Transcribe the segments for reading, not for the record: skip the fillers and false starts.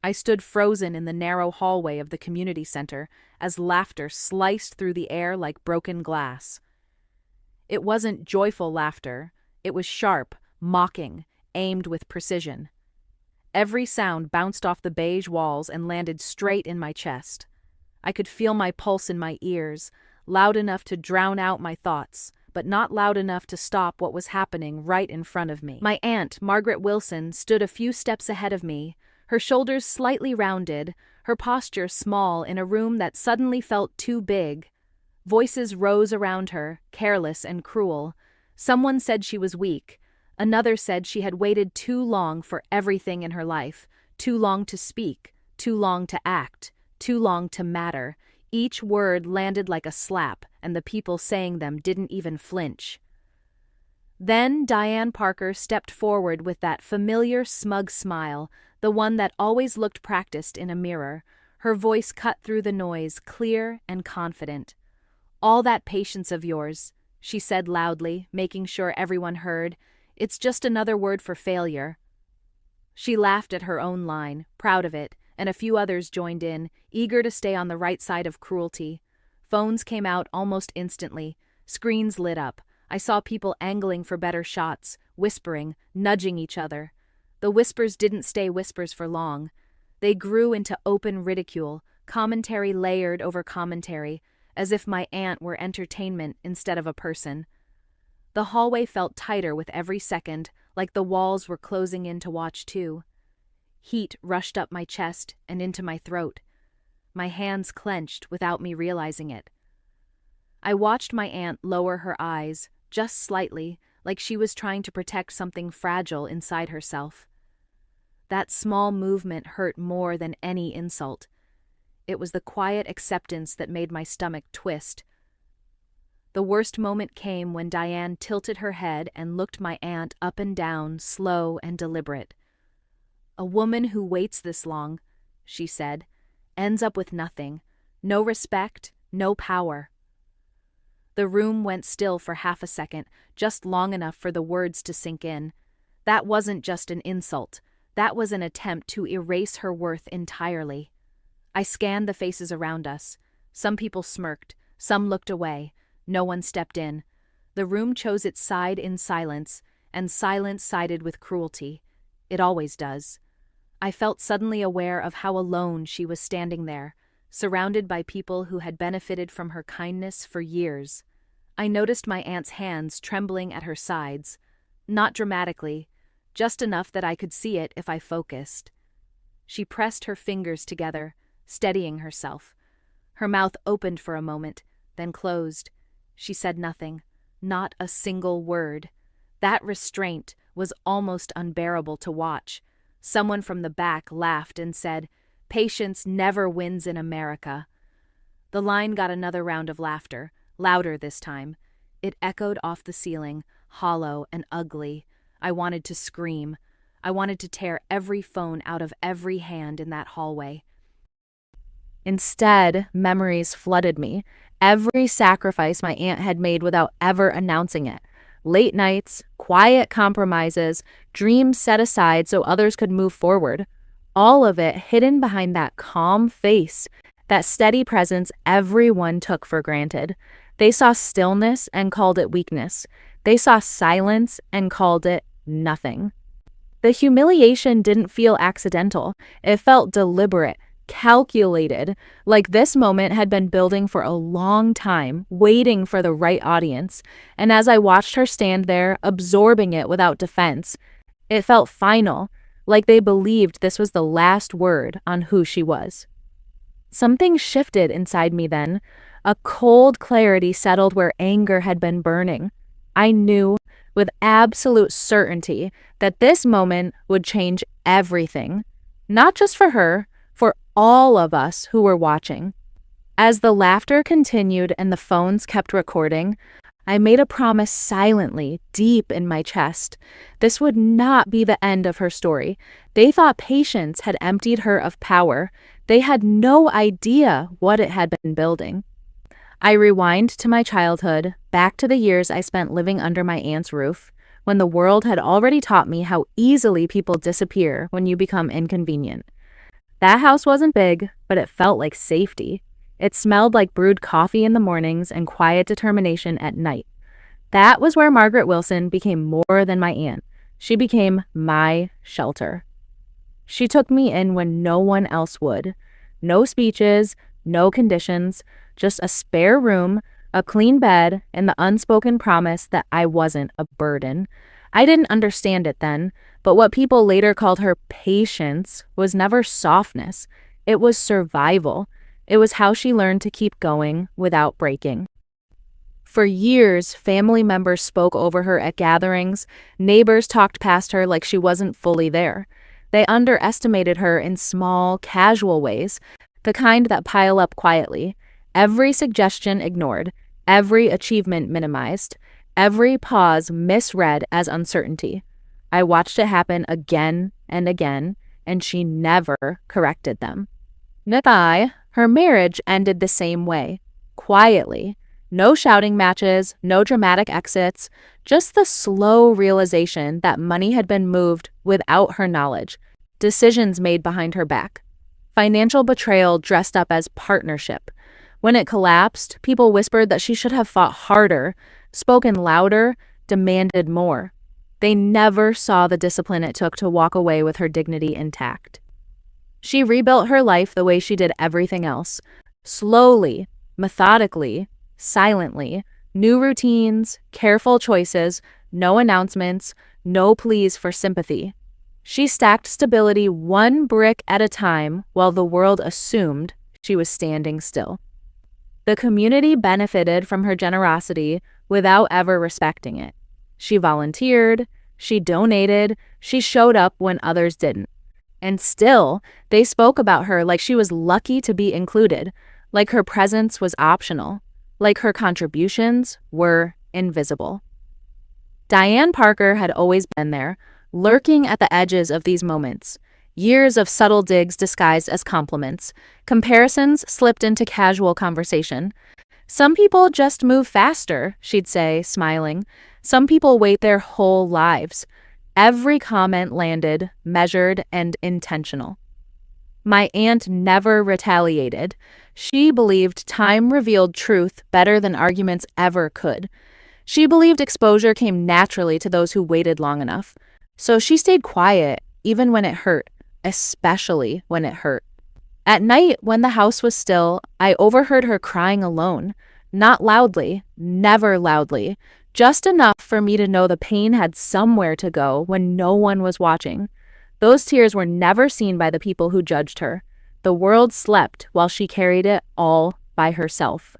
I stood frozen in the narrow hallway of the community center as laughter sliced through the air like broken glass. It wasn't joyful laughter, it was sharp, mocking, aimed with precision. Every sound bounced off the beige walls and landed straight in my chest. I could feel my pulse in my ears, loud enough to drown out my thoughts, but not loud enough to stop what was happening right in front of me. My aunt, Margaret Wilson, stood a few steps ahead of me, her shoulders slightly rounded, her posture small in a room that suddenly felt too big. Voices rose around her, careless and cruel. Someone said she was weak. Another said she had waited too long for everything in her life, too long to speak, too long to act, too long to matter. Each word landed like a slap, and the people saying them didn't even flinch. Then Diane Parker stepped forward with that familiar smug smile, the one that always looked practiced in a mirror. Her voice cut through the noise, clear and confident. "All that patience of yours," she said loudly, making sure everyone heard. "It's just another word for failure." She laughed at her own line, proud of it, and a few others joined in, eager to stay on the right side of cruelty. Phones came out almost instantly. Screens lit up. I saw people angling for better shots, whispering, nudging each other. The whispers didn't stay whispers for long. They grew into open ridicule, commentary layered over commentary, as if my aunt were entertainment instead of a person. The hallway felt tighter with every second, like the walls were closing in to watch too. Heat rushed up my chest and into my throat. My hands clenched without me realizing it. I watched my aunt lower her eyes, just slightly, like she was trying to protect something fragile inside herself. That small movement hurt more than any insult. It was the quiet acceptance that made my stomach twist. The worst moment came when Diane tilted her head and looked my aunt up and down, slow and deliberate. "A woman who waits this long," she said, "ends up with nothing. No respect, no power." The room went still for half a second, just long enough for the words to sink in. That wasn't just an insult. That was an attempt to erase her worth entirely. I scanned the faces around us. Some people smirked, some looked away. No one stepped in. The room chose its side in silence, and silence sided with cruelty. It always does. I felt suddenly aware of how alone she was standing there, surrounded by people who had benefited from her kindness for years. I noticed my aunt's hands trembling at her sides, not dramatically, just enough that I could see it if I focused. She pressed her fingers together, steadying herself. Her mouth opened for a moment, then closed. She said nothing, not a single word. That restraint was almost unbearable to watch. Someone from the back laughed and said, "Patience never wins in America." The line got another round of laughter, louder this time. It echoed off the ceiling, hollow and ugly. I wanted to scream. I wanted to tear every phone out of every hand in that hallway. Instead, memories flooded me. Every sacrifice my aunt had made without ever announcing it. Late nights, quiet compromises, dreams set aside so others could move forward. All of it hidden behind that calm face, that steady presence everyone took for granted. They saw stillness and called it weakness. They saw silence and called it nothing. The humiliation didn't feel accidental. It felt deliberate, calculated, like this moment had been building for a long time, waiting for the right audience. And as I watched her stand there, absorbing it without defense, it felt final, like they believed this was the last word on who she was. Something shifted inside me then. A cold clarity settled where anger had been burning. I knew with absolute certainty that this moment would change everything, not just for her, for all of us who were watching. As the laughter continued and the phones kept recording, I made a promise silently, deep in my chest. This would not be the end of her story. They thought patience had emptied her of power. They had no idea what it had been building. I rewind to my childhood, back to the years I spent living under my aunt's roof, when the world had already taught me how easily people disappear when you become inconvenient. That house wasn't big, but it felt like safety. It smelled like brewed coffee in the mornings and quiet determination at night. That was where Margaret Wilson became more than my aunt. She became my shelter. She took me in when no one else would. No speeches, no conditions, just a spare room, a clean bed, and the unspoken promise that I wasn't a burden. I didn't understand it then, but what people later called her patience was never softness. It was survival. It was how she learned to keep going without breaking. For years, family members spoke over her at gatherings. Neighbors talked past her like she wasn't fully there. They underestimated her in small, casual ways, the kind that pile up quietly. Every suggestion ignored, every achievement minimized, every pause misread as uncertainty. I watched it happen again and again, and she never corrected them. Nathai, her marriage ended the same way, quietly. No shouting matches, no dramatic exits, just the slow realization that money had been moved without her knowledge, decisions made behind her back. Financial betrayal dressed up as partnership. When it collapsed, people whispered that she should have fought harder, spoken louder, demanded more. They never saw the discipline it took to walk away with her dignity intact. She rebuilt her life the way she did everything else, slowly, methodically, silently. New routines, careful choices, no announcements, no pleas for sympathy. She stacked stability one brick at a time while the world assumed she was standing still. The community benefited from her generosity without ever respecting it. She volunteered, she donated, she showed up when others didn't. And still, they spoke about her like she was lucky to be included, like her presence was optional, like her contributions were invisible. Diane Parker had always been there, lurking at the edges of these moments. Years of subtle digs disguised as compliments. Comparisons slipped into casual conversation. Some people just move faster, she'd say, smiling. Some people wait their whole lives. Every comment landed, measured, and intentional. My aunt never retaliated. She believed time revealed truth better than arguments ever could. She believed exposure came naturally to those who waited long enough. So she stayed quiet, even when it hurt, especially when it hurt. At night, when the house was still, I overheard her crying alone. Not loudly, never loudly, just enough for me to know the pain had somewhere to go when no one was watching. Those tears were never seen by the people who judged her. The world slept while she carried it all by herself.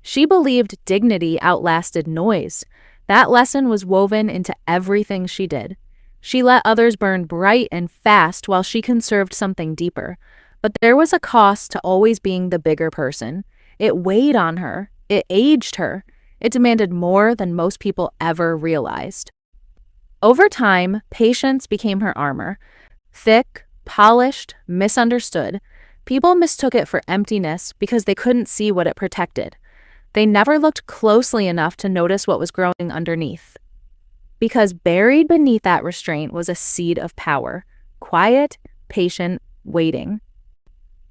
She believed dignity outlasted noise. That lesson was woven into everything she did. She let others burn bright and fast while she conserved something deeper. But there was a cost to always being the bigger person. It weighed on her. It aged her. It demanded more than most people ever realized. Over time, patience became her armor. Thick, polished, misunderstood. People mistook it for emptiness because they couldn't see what it protected. They never looked closely enough to notice what was growing underneath. Because buried beneath that restraint was a seed of power. Quiet, patient, waiting.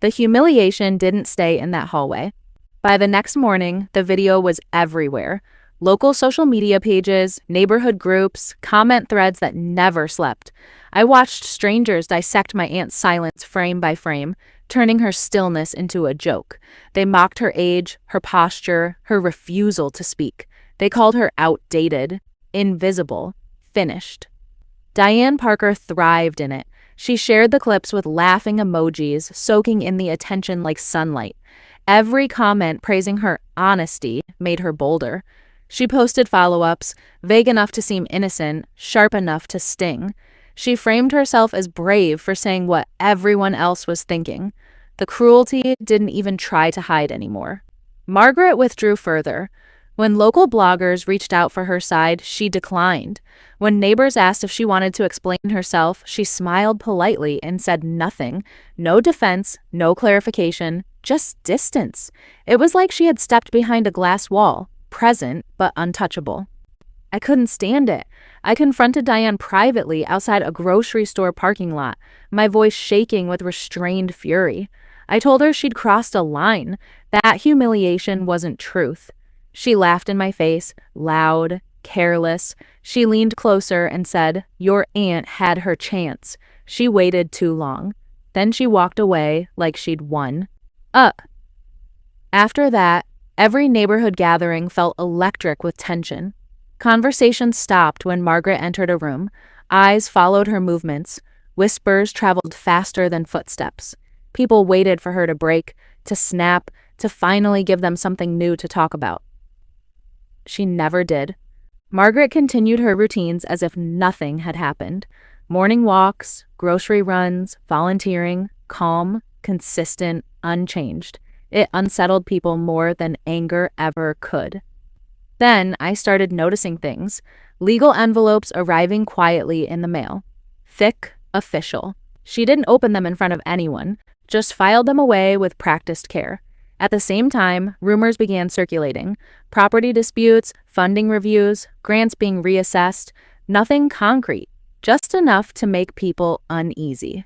The humiliation didn't stay in that hallway. By the next morning, the video was everywhere. Local social media pages, neighborhood groups, comment threads that never slept. I watched strangers dissect my aunt's silence frame by frame, turning her stillness into a joke. They mocked her age, her posture, her refusal to speak. They called her outdated, invisible, finished. Diane Parker thrived in it. She shared the clips with laughing emojis, soaking in the attention like sunlight. Every comment praising her honesty made her bolder. She posted follow-ups, vague enough to seem innocent, sharp enough to sting. She framed herself as brave for saying what everyone else was thinking. The cruelty didn't even try to hide anymore. Margaret withdrew further. When local bloggers reached out for her side, she declined. When neighbors asked if she wanted to explain herself, she smiled politely and said nothing. No defense, no clarification, just distance. It was like she had stepped behind a glass wall, present but untouchable. I couldn't stand it. I confronted Diane privately outside a grocery store parking lot. my voice shaking with restrained fury. I told her she'd crossed a line. That humiliation wasn't truth. She laughed in my face, loud, careless. She leaned closer and said, "Your aunt had her chance. She waited too long." Then she walked away like she'd won. After that, every neighborhood gathering felt electric with tension. Conversations stopped when Margaret entered a room. Eyes followed her movements. Whispers traveled faster than footsteps. People waited for her to break, to snap, to finally give them something new to talk about. She never did. Margaret continued her routines as if nothing had happened. Morning walks, grocery runs, volunteering, calm, consistent, unchanged. It unsettled people more than anger ever could. Then I started noticing things. Legal envelopes arriving quietly in the mail. Thick, official. She didn't open them in front of anyone, just filed them away with practiced care. At the same time, rumors began circulating. Property disputes, funding reviews, grants being reassessed. Nothing concrete, just enough to make people uneasy.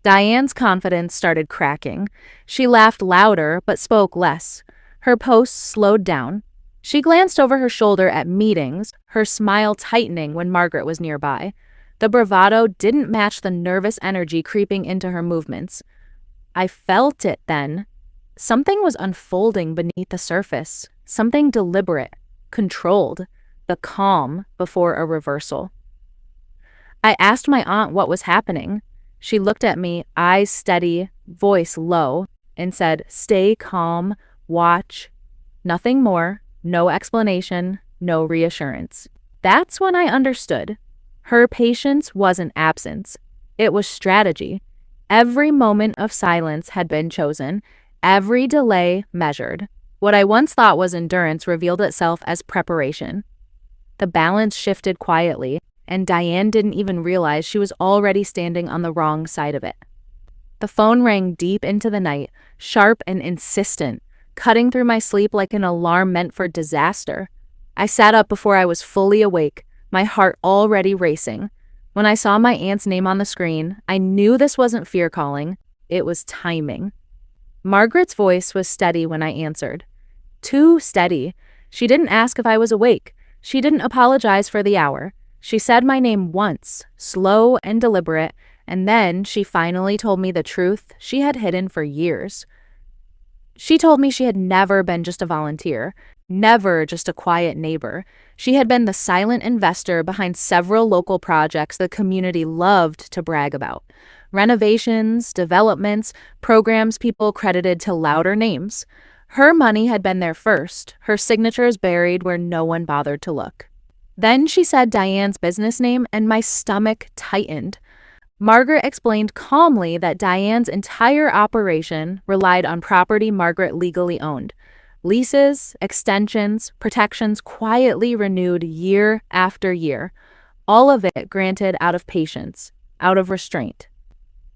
Diane's confidence started cracking. She laughed louder but spoke less. Her posts slowed down. She glanced over her shoulder at meetings, her smile tightening when Margaret was nearby. The bravado didn't match the nervous energy creeping into her movements. I felt it then. Something was unfolding beneath the surface, something deliberate, controlled, the calm before a reversal. I asked my aunt what was happening. She looked at me, eyes steady, voice low, and said, "Stay calm, watch." Nothing more, no explanation, no reassurance. That's when I understood. Her patience wasn't absence. It was strategy. Every moment of silence had been chosen, every delay measured. What I once thought was endurance revealed itself as preparation. The balance shifted quietly, and Diane didn't even realize she was already standing on the wrong side of it. The phone rang deep into the night, sharp and insistent, cutting through my sleep like an alarm meant for disaster. I sat up before I was fully awake, my heart already racing. When I saw my aunt's name on the screen, I knew this wasn't fear calling, it was timing. Margaret's voice was steady when I answered. Too steady. She didn't ask if I was awake. She didn't apologize for the hour. She said my name once, slow and deliberate, and then she finally told me the truth she had hidden for years. She told me she had never been just a volunteer, never just a quiet neighbor. She had been the silent investor behind several local projects the community loved to brag about. Renovations, developments, programs people credited to louder names. Her money had been there first, her signatures buried where no one bothered to look. Then she said Diane's business name, and my stomach tightened. Margaret explained calmly that Diane's entire operation relied on property Margaret legally owned. Leases, extensions, protections quietly renewed year after year. All of it granted out of patience, out of restraint.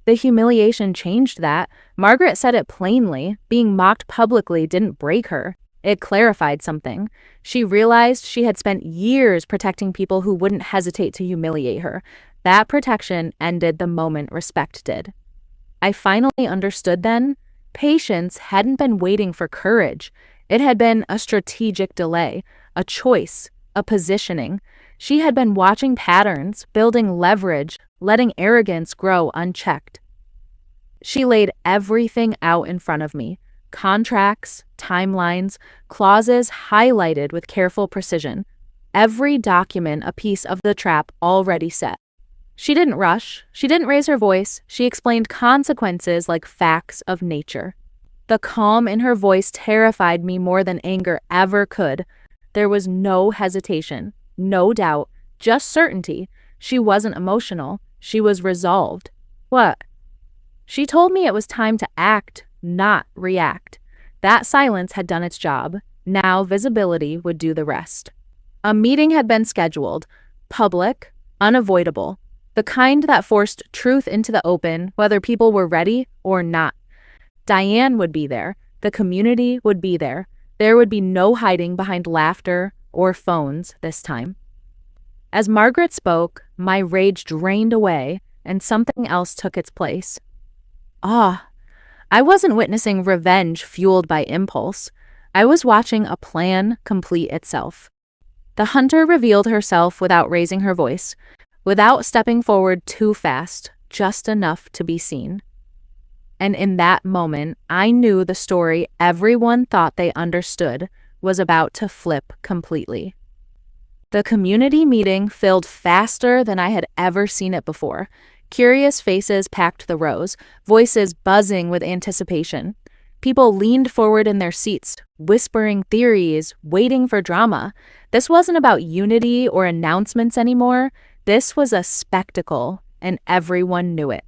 The humiliation changed that. Margaret said it plainly. Being mocked publicly didn't break her. It clarified something. She realized she had spent years protecting people who wouldn't hesitate to humiliate her. That protection ended the moment respect did. I finally understood then. Patience hadn't been waiting for courage. It had been a strategic delay, a choice, a positioning. She had been watching patterns, building leverage, letting arrogance grow unchecked. She laid everything out in front of me. Contracts, timelines, clauses highlighted with careful precision. Every document a piece of the trap already set. She didn't rush. She didn't raise her voice. She explained consequences like facts of nature. The calm in her voice terrified me more than anger ever could. There was no hesitation, no doubt, just certainty. She wasn't emotional. She was resolved. What? She told me it was time to act, not react. That silence had done its job. Now visibility would do the rest. A meeting had been scheduled. Public, unavoidable. The kind that forced truth into the open, whether people were ready or not. Diane would be there. The community would be there. There would be no hiding behind laughter or phones this time. As Margaret spoke, my rage drained away. and something else took its place. Ah, I wasn't witnessing revenge fueled by impulse. I was watching a plan complete itself. The hunter revealed herself without raising her voice, without stepping forward too fast, just enough to be seen. And in that moment, I knew the story everyone thought they understood was about to flip completely. The community meeting filled faster than I had ever seen it before. Curious faces packed the rows, voices buzzing with anticipation. People leaned forward in their seats, whispering theories, waiting for drama. This wasn't about unity or announcements anymore. This was a spectacle, and everyone knew it.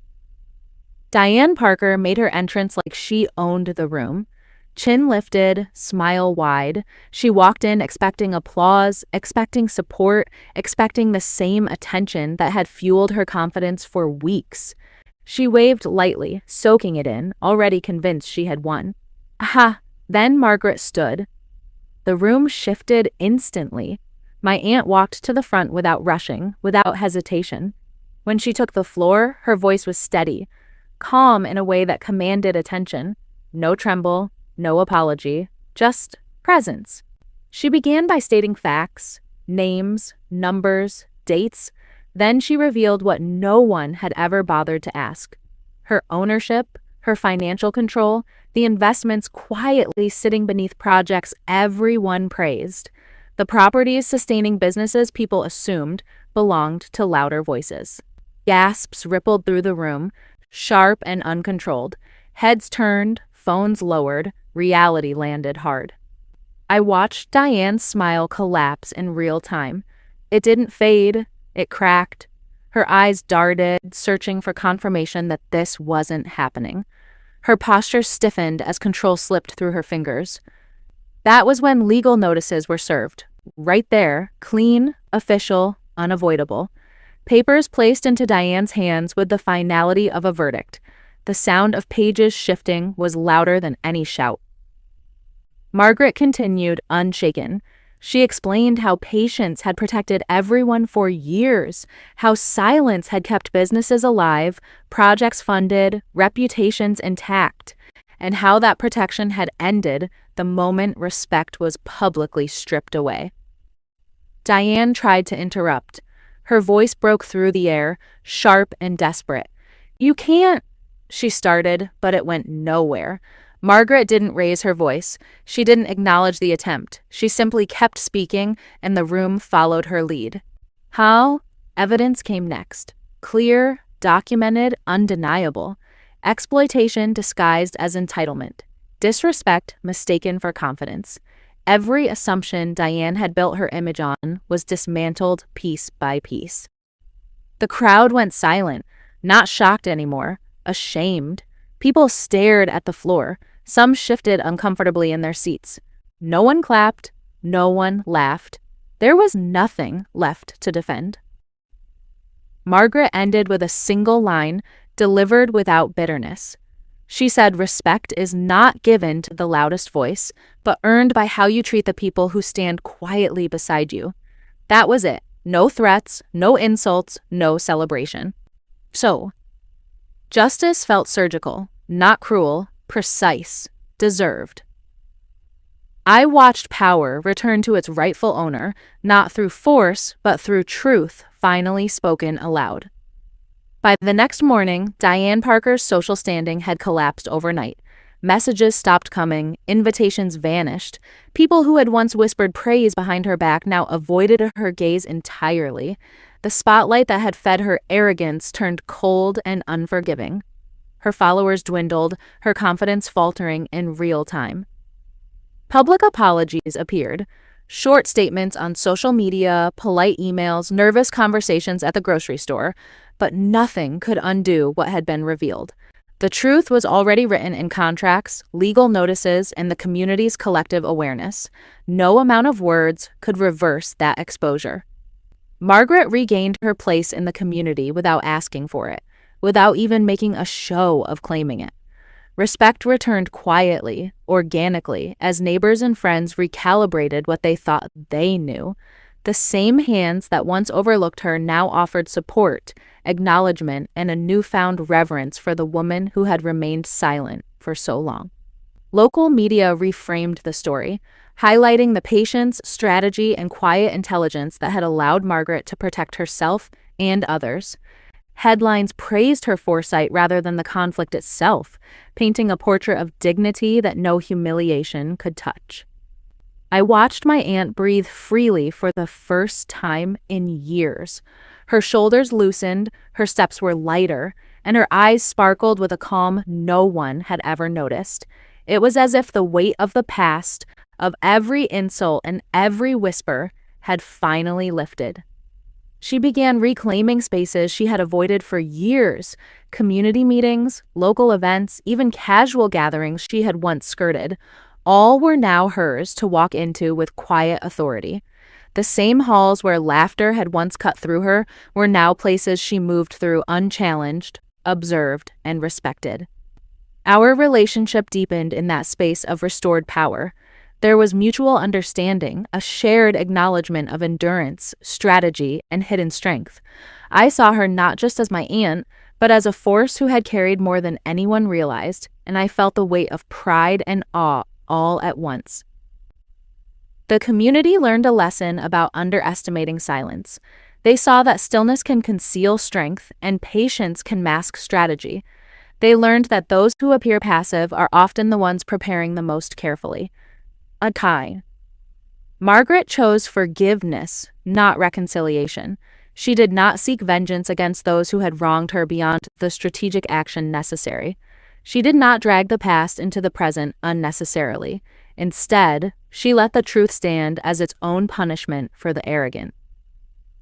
Diane Parker made her entrance like she owned the room. Chin lifted, smile wide. She walked in expecting applause, expecting support, expecting the same attention that had fueled her confidence for weeks. She waved lightly, soaking it in, already convinced she had won. Aha! Then Margaret stood. The room shifted instantly. My aunt walked to the front without rushing, without hesitation. When she took the floor, her voice was steady, calm in a way that commanded attention. No tremble, no apology, just presence. She began by stating facts, names, numbers, dates. Then she revealed what no one had ever bothered to ask. Her ownership, her financial control, the investments quietly sitting beneath projects everyone praised. The properties sustaining businesses people assumed belonged to louder voices. Gasps rippled through the room, sharp and uncontrolled. Heads turned, phones lowered, reality landed hard. I watched Diane's smile collapse in real time. It didn't fade, it cracked. Her eyes darted, searching for confirmation that this wasn't happening. Her posture stiffened as control slipped through her fingers. That was when legal notices were served. Right there, clean, official, unavoidable. Papers placed into Diane's hands with the finality of a verdict. The sound of pages shifting was louder than any shout. Margaret continued, unshaken. She explained how patience had protected everyone for years, how silence had kept businesses alive, projects funded, reputations intact, and how that protection had ended the moment respect was publicly stripped away. Diane tried to interrupt. Her voice broke through the air, sharp and desperate. "You can't," she started, but it went nowhere. Margaret didn't raise her voice. She didn't acknowledge the attempt. She simply kept speaking, and the room followed her lead. How? Evidence came next. Clear, documented, undeniable. Exploitation disguised as entitlement. Disrespect mistaken for confidence. Every assumption Diane had built her image on was dismantled piece by piece. The crowd went silent, not shocked anymore, ashamed. People stared at the floor. Some shifted uncomfortably in their seats. No one clapped. No one laughed. There was nothing left to defend. Margaret ended with a single line, delivered without bitterness. She said respect is not given to the loudest voice, but earned by how you treat the people who stand quietly beside you. That was it. No threats, no insults, no celebration. So, justice felt surgical, not cruel, precise, deserved. I watched power return to its rightful owner, not through force, but through truth finally spoken aloud. By the next morning, Diane Parker's social standing had collapsed overnight. Messages stopped coming, invitations vanished. People who had once whispered praise behind her back now avoided her gaze entirely. The spotlight that had fed her arrogance turned cold and unforgiving. Her followers dwindled, her confidence faltering in real time. Public apologies appeared. Short statements on social media, polite emails, nervous conversations at the grocery store, but nothing could undo what had been revealed. The truth was already written in contracts, legal notices, and the community's collective awareness. No amount of words could reverse that exposure. Margaret regained her place in the community without asking for it, without even making a show of claiming it. Respect returned quietly, organically, as neighbors and friends recalibrated what they thought they knew. The same hands that once overlooked her now offered support, acknowledgement, and a newfound reverence for the woman who had remained silent for so long. Local media reframed the story, highlighting the patience, strategy, and quiet intelligence that had allowed Margaret to protect herself and others. Headlines praised her foresight rather than the conflict itself, painting a portrait of dignity that no humiliation could touch. I watched my aunt breathe freely for the first time in years. Her shoulders loosened, her steps were lighter, and her eyes sparkled with a calm no one had ever noticed. It was as if the weight of the past, of every insult and every whisper, had finally lifted. She began reclaiming spaces she had avoided for years, community meetings, local events, even casual gatherings she had once skirted. All were now hers to walk into with quiet authority. The same halls where laughter had once cut through her were now places she moved through unchallenged, observed, and respected. Our relationship deepened in that space of restored power. There was mutual understanding, a shared acknowledgement of endurance, strategy, and hidden strength. I saw her not just as my aunt, but as a force who had carried more than anyone realized, and I felt the weight of pride and awe all at once. The community learned a lesson about underestimating silence. They saw that stillness can conceal strength and patience can mask strategy. They learned that those who appear passive are often the ones preparing the most carefully. Aunty. Margaret chose forgiveness, not reconciliation. She did not seek vengeance against those who had wronged her beyond the strategic action necessary. She did not drag the past into the present unnecessarily. Instead, she let the truth stand as its own punishment for the arrogant.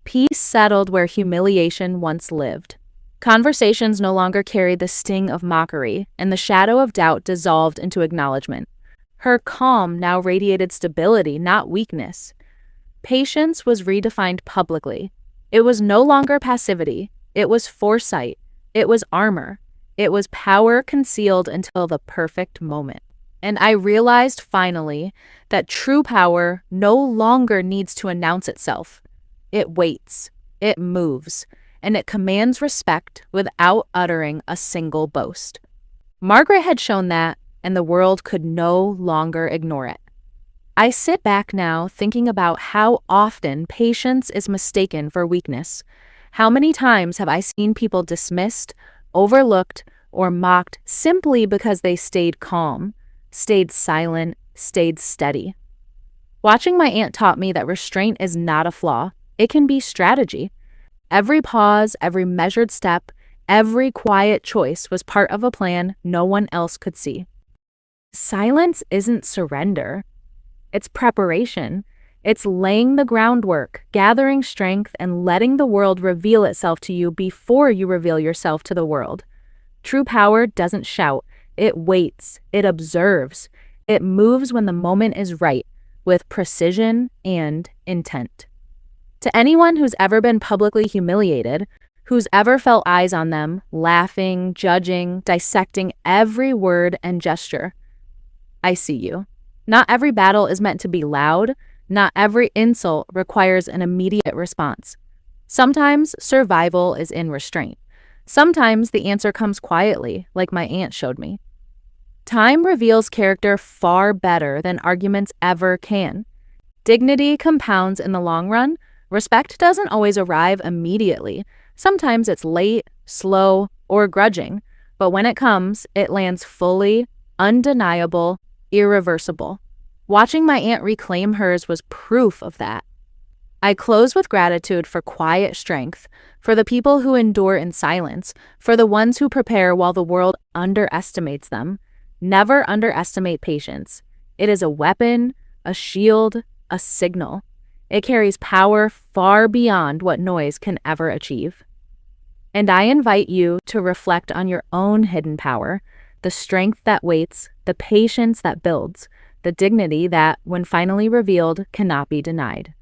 Peace settled where humiliation once lived. Conversations no longer carried the sting of mockery, and the shadow of doubt dissolved into acknowledgement. Her calm now radiated stability, not weakness. Patience was redefined publicly. It was no longer passivity. It was foresight. It was armor. It was power concealed until the perfect moment. And I realized finally that true power no longer needs to announce itself. It waits, it moves, and it commands respect without uttering a single boast. Margaret had shown that, and the world could no longer ignore it. I sit back now thinking about how often patience is mistaken for weakness. How many times have I seen people dismissed, overlooked, or mocked simply because they stayed calm, stayed silent, stayed steady? Watching my aunt taught me that restraint is not a flaw. It can be strategy. Every pause, every measured step, every quiet choice was part of a plan no one else could see. Silence isn't surrender. It's preparation. It's laying the groundwork, gathering strength, and letting the world reveal itself to you before you reveal yourself to the world. True power doesn't shout. It waits. It observes. It moves when the moment is right, with precision and intent. To anyone who's ever been publicly humiliated, who's ever felt eyes on them, laughing, judging, dissecting every word and gesture, I see you. Not every battle is meant to be loud. Not every insult requires an immediate response. Sometimes survival is in restraint. Sometimes the answer comes quietly, like my aunt showed me. Time reveals character far better than arguments ever can. Dignity compounds in the long run. Respect doesn't always arrive immediately. Sometimes it's late, slow, or grudging. But when it comes, it lands fully, undeniable, irreversible. Watching my aunt reclaim hers was proof of that. I close with gratitude for quiet strength, for the people who endure in silence, for the ones who prepare while the world underestimates them. Never underestimate patience. It is a weapon, a shield, a signal. It carries power far beyond what noise can ever achieve. And I invite you to reflect on your own hidden power, the strength that waits, the patience that builds, the dignity that, when finally revealed, cannot be denied.